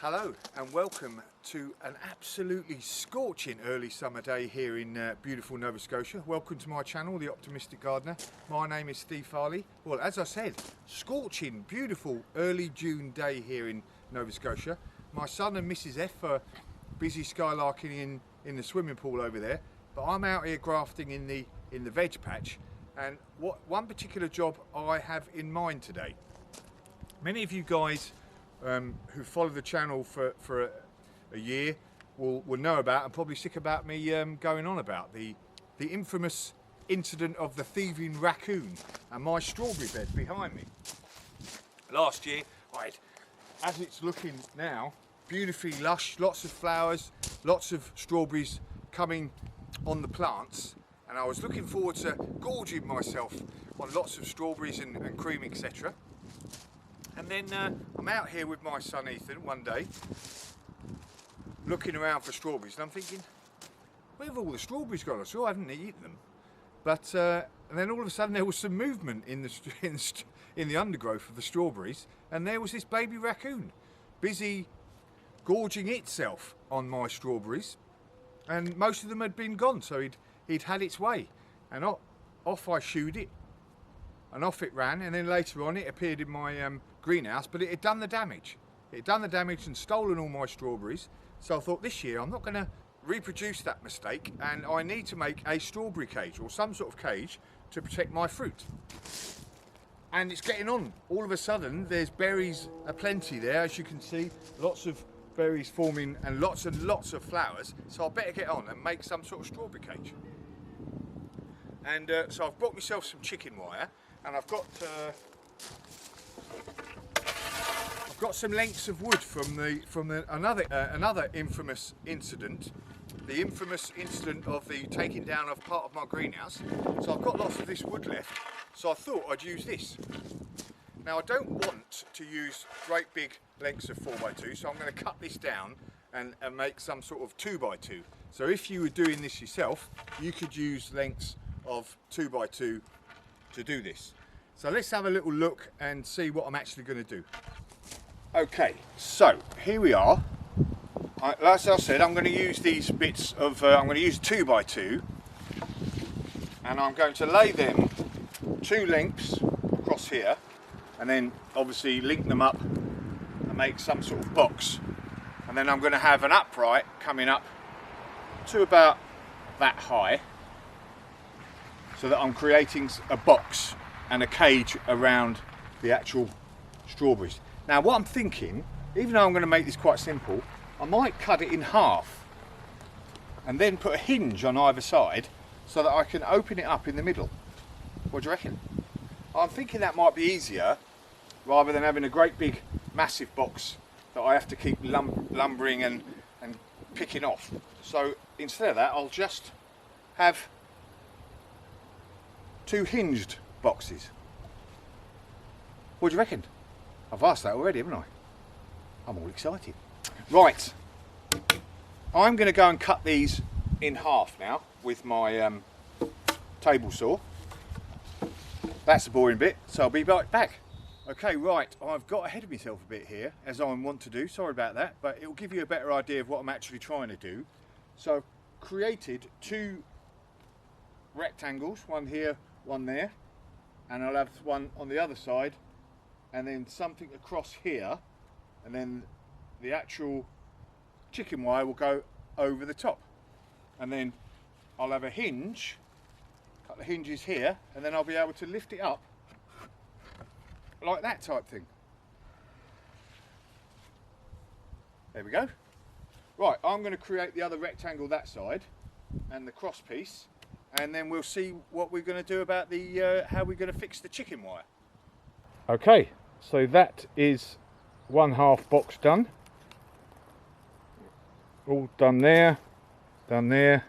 Hello and welcome to an absolutely scorching early summer day here in beautiful Nova Scotia. Welcome to my channel, The Optimistic Gardener. My name is Steve Farley. Well, as I said, scorching, beautiful early June day here in Nova Scotia. My son and Mrs F are busy skylarking in the swimming pool over there, but I'm out here grafting in the veg patch. And one particular job I have in mind today. Many of you guys who follow the channel for a year will know about and probably sick about me going on about the infamous incident of the thieving raccoon and my strawberry bed behind me. Last year, as it's looking now, beautifully lush, lots of flowers, lots of strawberries coming on the plants, and I was looking forward to gorging myself on lots of strawberries and cream, etc. And then I'm out here with my son Ethan one day, looking around for strawberries, and I'm thinking, where have all the strawberries gone? I sure haven't eaten them. But and then all of a sudden there was some movement in the undergrowth of the strawberries, and there was this baby raccoon, busy gorging itself on my strawberries, and most of them had been gone, so he'd had its way, and off I shooed it, and off it ran, and then later on it appeared in my greenhouse, but it had done the damage. It had done the damage and stolen all my strawberries. So I thought this year I'm not going to reproduce that mistake, and I need to make a strawberry cage or some sort of cage to protect my fruit. And it's getting on. All of a sudden there's berries aplenty there, as you can see, lots of berries forming and lots of flowers. So I better get on and make some sort of strawberry cage. And so I've bought myself some chicken wire, and I've got some lengths of wood from another infamous incident, the infamous incident of the taking down of part of my greenhouse. So I've got lots of this wood left, so I thought I'd use this. Now I don't want to use great big lengths of 4x2, so I'm going to cut this down and make some sort of 2x2. So if you were doing this yourself, you could use lengths of 2x2 to do this. So let's have a little look and see what I'm actually going to do. Okay, so here we are. As I said, I'm going to use these bits of, I'm going to use 2x2, and I'm going to lay them 2 lengths across here, and then obviously link them up and make some sort of box. And then I'm going to have an upright coming up to about that high, so that I'm creating a box and a cage around the actual strawberries. Now what I'm thinking, even though I'm going to make this quite simple, I might cut it in half and then put a hinge on either side so that I can open it up in the middle. What do you reckon? I'm thinking that might be easier rather than having a great big massive box that I have to keep lumbering and picking off. So instead of that, I'll just have 2 hinged boxes. What do you reckon? I've asked that already, haven't I? I'm all excited. Right, I'm going to go and cut these in half now with my table saw. That's the boring bit, so I'll be right back. Okay, right, I've got ahead of myself a bit here, as I want to do. Sorry about that, but it will give you a better idea of what I'm actually trying to do. So I've created 2 rectangles, one here, one there, and I'll have one on the other side, and then something across here, and then the actual chicken wire will go over the top, and then I'll have a hinge, a couple of hinges here, and then I'll be able to lift it up like that type thing. There we go. Right, I'm going to create the other rectangle that side and the cross piece, and then we'll see what we're going to do about the how we're going to fix the chicken wire. Okay, so that is 1/2 box done. All done there, and the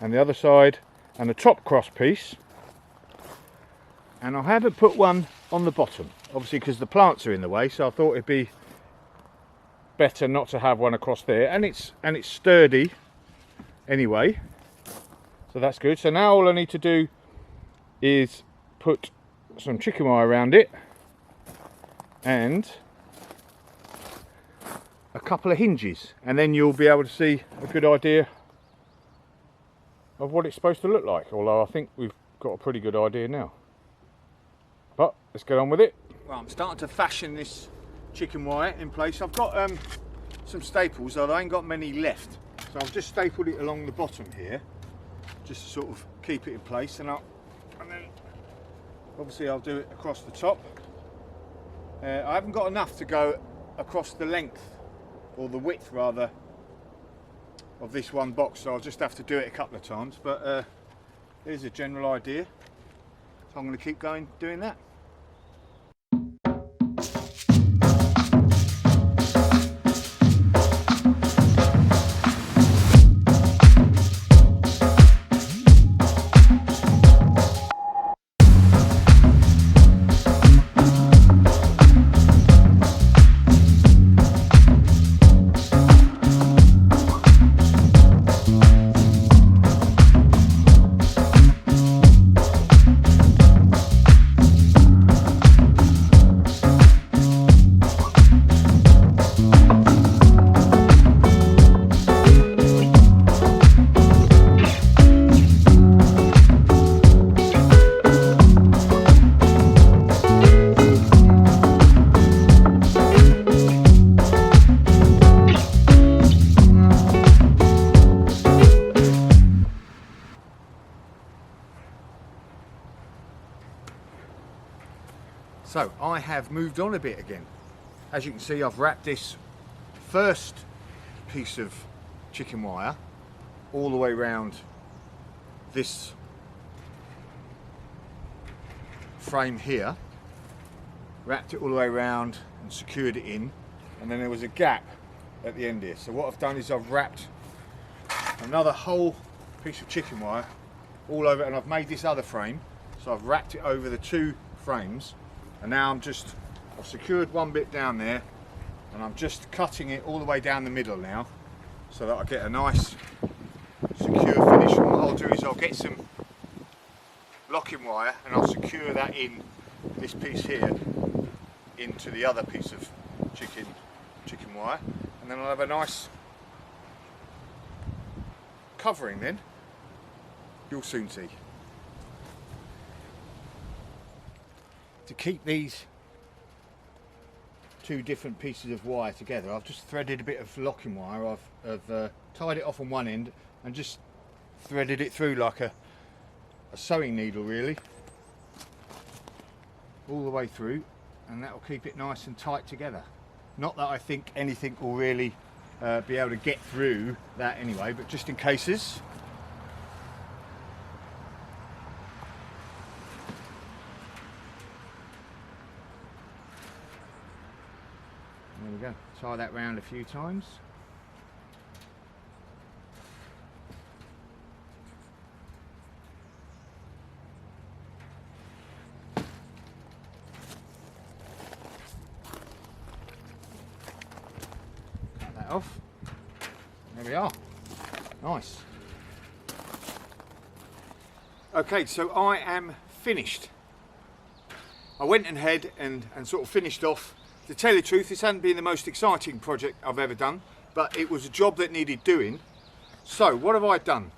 other side, and the top cross piece. And I haven't put one on the bottom, obviously because the plants are in the way, so I thought it'd be better not to have one across there, and it's sturdy anyway. So that's good. So now all I need to do is put some chicken wire around it and a couple of hinges, and then you'll be able to see a good idea of what it's supposed to look like, although I think we've got a pretty good idea now. But let's get on with it. Well, I'm starting to fashion this chicken wire in place. I've got some staples, although I ain't got many left, so I've just stapled it along the bottom here just to sort of keep it in place, and then obviously I'll do it across the top. I haven't got enough to go across the length, or the width rather, of this one box, so I'll just have to do it a couple of times, but here's a general idea, so I'm going to keep going doing that. So I have moved on a bit again. As you can see, I've wrapped this first piece of chicken wire all the way around this frame here, wrapped it all the way around and secured it in, and then there was a gap at the end here. So what I've done is I've wrapped another whole piece of chicken wire all over, and I've made this other frame, so I've wrapped it over the two frames. And now I've secured one bit down there, and I'm just cutting it all the way down the middle now, so that I get a nice secure finish. And what I'll do is I'll get some locking wire and I'll secure that in this piece here into the other piece of chicken wire, and then I'll have a nice covering then. You'll soon see. To keep these two different pieces of wire together, I've just threaded a bit of locking wire. I've tied it off on one end and just threaded it through like a sewing needle, really, all the way through, and that will keep it nice and tight together. Not that I think anything will really be able to get through that anyway, but just in cases. There we go, tie that round a few times. Cut that off. There we are. Nice. Okay, so I am finished. I went ahead and sort of finished off. To tell you the truth, this hasn't been the most exciting project I've ever done, but it was a job that needed doing. So what have I done?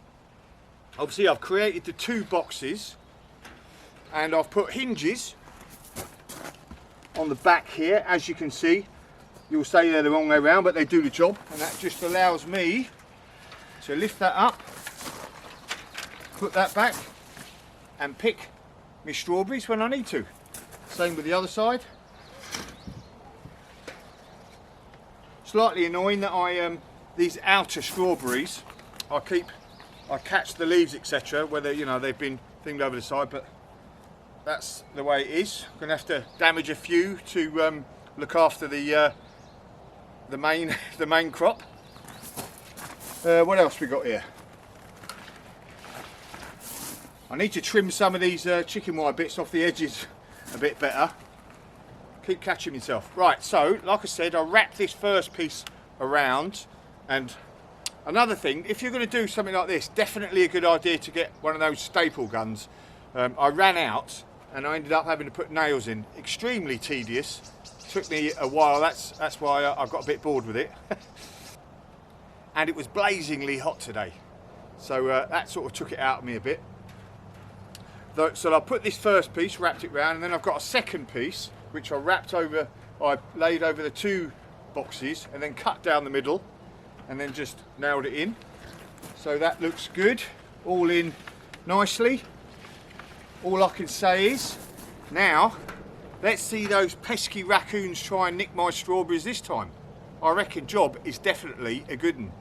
Obviously I've created the two boxes, and I've put hinges on the back here. As you can see, you'll say they're the wrong way around, but they do the job, and that just allows me to lift that up, put that back, and pick my strawberries when I need to. Same with the other side. Slightly annoying that these outer strawberries, I catch the leaves, etc., whether they've been thinged over the side, but that's the way it is. I'm gonna have to damage a few to look after the main crop. What else we got here? I need to trim some of these chicken wire bits off the edges a bit better. Keep catching myself. Right, so like I said, I wrapped this first piece around, and another thing, if you're going to do something like this, definitely a good idea to get one of those staple guns. I ran out and I ended up having to put nails in. Extremely tedious, Took me a while, that's why I got a bit bored with it. And it was blazingly hot today. So that sort of took it out of me a bit. So I put this first piece, wrapped it round, and then I've got a second piece, which I laid over the 2 boxes and then cut down the middle and then just nailed it in. So that looks good, all in nicely. All I can say is, now, let's see those pesky raccoons try and nick my strawberries this time. I reckon job is definitely a good one.